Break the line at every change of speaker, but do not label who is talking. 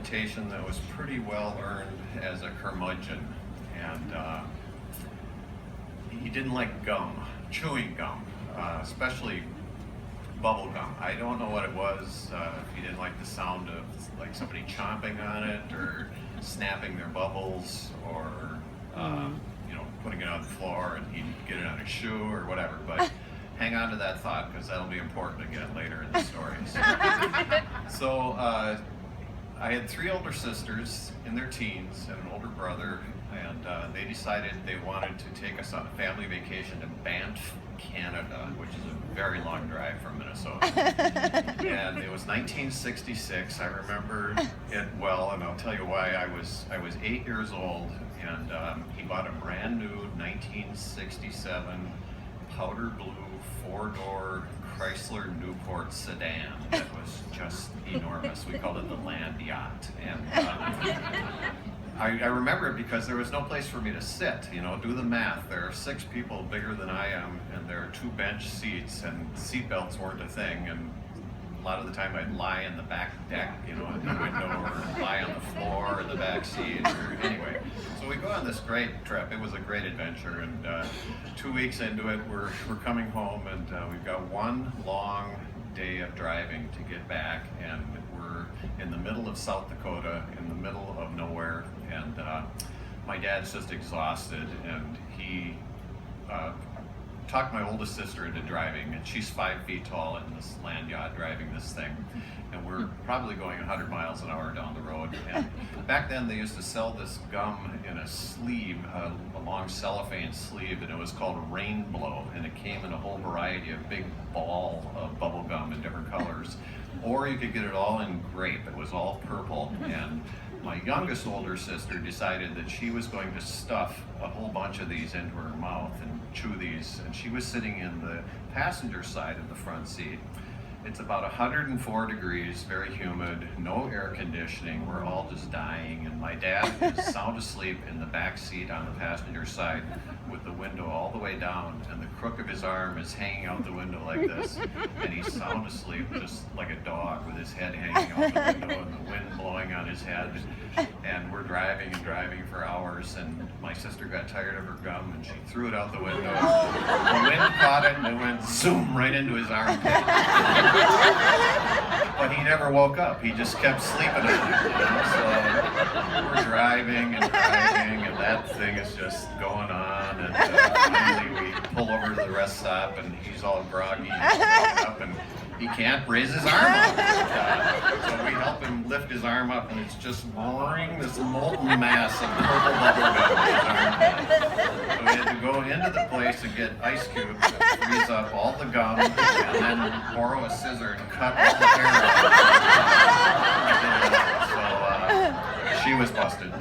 reputation that was pretty well earned as a curmudgeon, and he didn't like gum, chewing gum, especially bubble gum. I don't know what it was. He didn't like the sound of like somebody chomping on it or snapping their bubbles, or putting it on the floor and he'd get it on his shoe or whatever. But hang on to that thought, because that'll be important again later in the story. So I had 3 older sisters in their teens and an older brother, and they decided they wanted to take us on a family vacation to Banff, Canada, which is a very long drive from Minnesota. And it was 1966. I remember it well, and I'll tell you why. I was 8 years old, and he bought a brand new 1967 powder blue 4-door Chrysler Newport sedan that was just enormous. We called it the land yacht. And I remember it because there was no place for me to sit. Do the math. There are 6 people bigger than I am, and there are 2 bench seats, and seat belts weren't a thing. And a lot of the time I'd lie in the back deck, in the window, or lie on the floor in the back seat, or anyway. So we go on this great trip. It was a great adventure, and 2 weeks into it, we're coming home, and we've got one long day of driving to get back, and we're in the middle of South Dakota, in the middle of nowhere, and my dad's just exhausted, and he talked my oldest sister into driving, and she's 5 feet tall in this land yacht driving this thing, and we're probably going 100 miles an hour down the road. And back then they used to sell this gum in a sleeve, a long cellophane sleeve, and it was called Rain Blow, and it came in a whole variety of big ball of bubble gum in different colors, or you could get it all in grape. It was all purple. And my youngest older sister decided that she was going to stuff a whole bunch of these into her mouth and chew these, and she was sitting in the passenger side of the front seat. It's about 104 degrees, very humid, no air conditioning, we're all just dying, and my dad is sound asleep in the back seat on the passenger side with the window all the way down, and the crook of his arm is hanging out the window like this, and he's sound asleep just like a dog with his head hanging out the window and the wind blowing on his head. And we're driving and driving for hours, and my sister got tired of her gum and she threw it out the window. The wind caught it and it went zoom right into his armpit. But he never woke up. He just kept sleeping on it. So we're driving, and that thing is just going on. And finally we pull over to the rest stop, and he's all groggy and up, and he can't raise his arm up. So we help him lift his arm up, and it's just roaring this molten mass of purple bubble gum in his armpit. So we had to go into the place and get ice cubes to freeze up all the gum, and then borrow a scissor and cut all the hair out. So she was busted.